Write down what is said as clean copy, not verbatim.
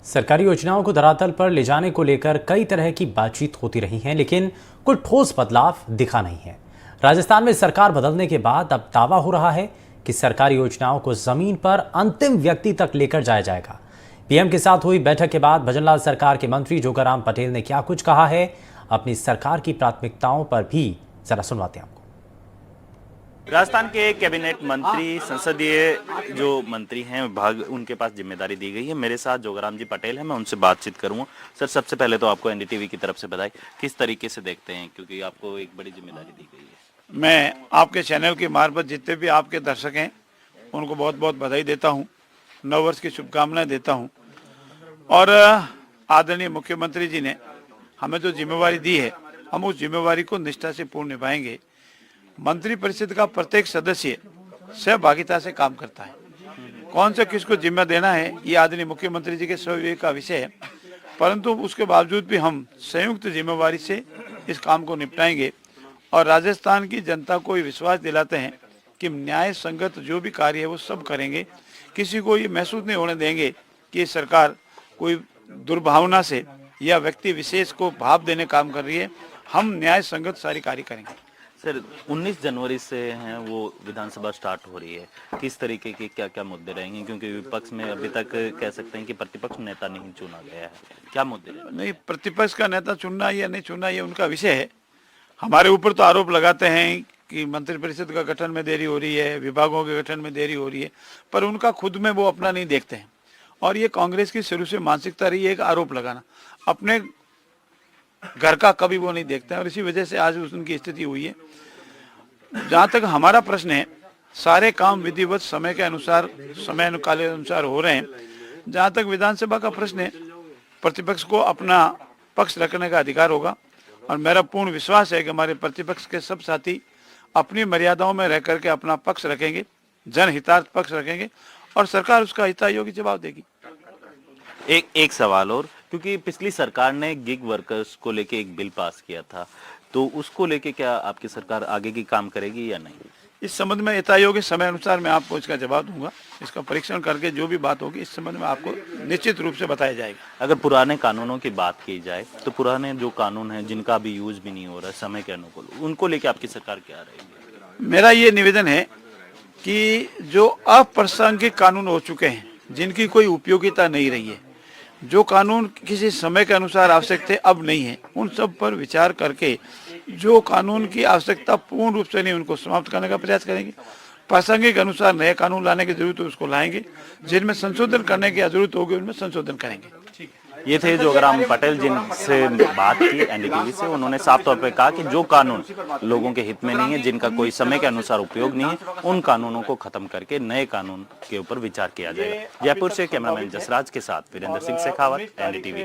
सरकारी योजनाओं को धरातल पर ले जाने को लेकर कई तरह की बातचीत होती रही है, लेकिन कोई ठोस बदलाव दिखा नहीं है। राजस्थान में सरकार बदलने के बाद अब दावा हो रहा है कि सरकारी योजनाओं को जमीन पर अंतिम व्यक्ति तक लेकर जाया जाएगा। पीएम के साथ हुई बैठक के बाद भजनलाल सरकार के मंत्री जोगाराम पटेल ने क्या कुछ कहा है, अपनी सरकार की प्राथमिकताओं पर भी जरा सुनवाते हैं आपको। राजस्थान के कैबिनेट मंत्री, संसदीय जो मंत्री हैं विभाग, उनके पास जिम्मेदारी दी गई है। मेरे साथ जोगाराम जी पटेल हैं, मैं उनसे बातचीत करूंगा। सर, सबसे पहले तो आपको एनडीटीवी की तरफ से बधाई। किस तरीके से देखते हैं, क्योंकि आपको एक बड़ी जिम्मेदारी दी गई है। मैं आपके चैनल के मार्फत जितने भी आपके दर्शक हैं उनको बहुत बहुत बधाई देता हूं, नववर्ष की शुभकामनाएं देता हूं। और आदरणीय मुख्यमंत्री जी ने हमें जो जिम्मेवारी दी है, हम उस जिम्मेवारी को निष्ठा से पूर्ण निभाएंगे। मंत्रिपरिषद का प्रत्येक सदस्य सहभागिता से काम करता है। कौन से किसको जिम्मा देना है, ये आदरणीय मुख्यमंत्री जी के स्वविवेक का विषय है, परंतु उसके बावजूद भी हम संयुक्त जिम्मेवारी से इस काम को निपटाएंगे और राजस्थान की जनता को ये विश्वास दिलाते हैं कि न्याय संगत जो भी कार्य है वो सब करेंगे। किसी को ये महसूस नहीं होने देंगे कि सरकार कोई दुर्भावना से या व्यक्ति विशेष को भाव देने काम कर रही है। हम न्याय संगत सारी कार्य करेंगे। सर, 19 जनवरी से हैं वो विधानसभा स्टार्ट हो रही है, किस तरीके के क्या क्या मुद्दे रहेंगे, क्योंकि विपक्ष में अभी तक कह सकते हैं कि प्रतिपक्ष नेता नहीं चुना गया है, क्या मुद्दे रहेंगे? नहीं, प्रतिपक्ष का नेता चुनना या नहीं चुनना ये उनका विषय है। हमारे ऊपर तो आरोप लगाते हैं कि मंत्रिपरिषद का गठन में देरी हो रही है, विभागों के गठन में देरी हो रही है, पर उनका खुद में वो अपना नहीं देखते हैं। और ये कांग्रेस की शुरू से मानसिकता रही है एक आरोप लगाना, अपने घर का कभी वो नहीं देखते हैं और इसी वजह से आज उनकी स्थिति हुई है। जहाँ तक हमारा प्रश्न है, सारे काम विधिवत समय के अनुसार, समय अनुकाल के अनुसार हो रहे हैं। जहाँ तक विधानसभा का प्रश्न है, प्रतिपक्ष को अपना पक्ष रखने का अधिकार होगा और मेरा पूर्ण विश्वास है कि हमारे प्रतिपक्ष के सब साथी अपनी मर्यादाओं में रह करके अपना पक्ष रखेंगे, जनहितार्थ पक्ष रखेंगे और सरकार उसका हितयोगी जवाब देगी। एक सवाल और, क्योंकि पिछली सरकार ने गिग वर्कर्स को लेके एक बिल पास किया था, तो उसको लेके क्या आपकी सरकार आगे की काम करेगी या नहीं? इस संबंध में यथायोग्य समय अनुसार मैं आपको इसका जवाब दूंगा। इसका परीक्षण करके जो भी बात होगी इस संबंध में आपको निश्चित रूप से बताया जाएगा। अगर पुराने कानूनों की बात की जाए तो पुराने जो कानून हैं जिनका अभी यूज भी नहीं हो रहा है समय के अनुकूल, उनको लेके आपकी सरकार क्या रहेगी? मेरा ये निवेदन है कि जो अप्रासंगिक कानून हो चुके हैं, जिनकी कोई उपयोगिता नहीं रही है, जो कानून किसी समय के अनुसार आवश्यक थे अब नहीं है, उन सब पर विचार करके जो कानून की आवश्यकता पूर्ण रूप से नहीं उनको समाप्त करने का प्रयास करेंगे। प्रासंगिक अनुसार नए कानून लाने की जरूरत है उसको लाएंगे, जिनमें संशोधन करने की जरूरत होगी उनमें संशोधन करेंगे। ये थे जोगाराम पटेल, जिनसे बात की एनडीटीवी से। उन्होंने साफ तौर पे कहा कि जो कानून लोगों के हित में नहीं है, जिनका कोई समय के अनुसार उपयोग नहीं है, उन कानूनों को खत्म करके नए कानून के ऊपर विचार किया जाएगा। जयपुर से कैमरामैन जसराज के साथ वीरेंद्र सिंह शेखावत, एनडीटीवी।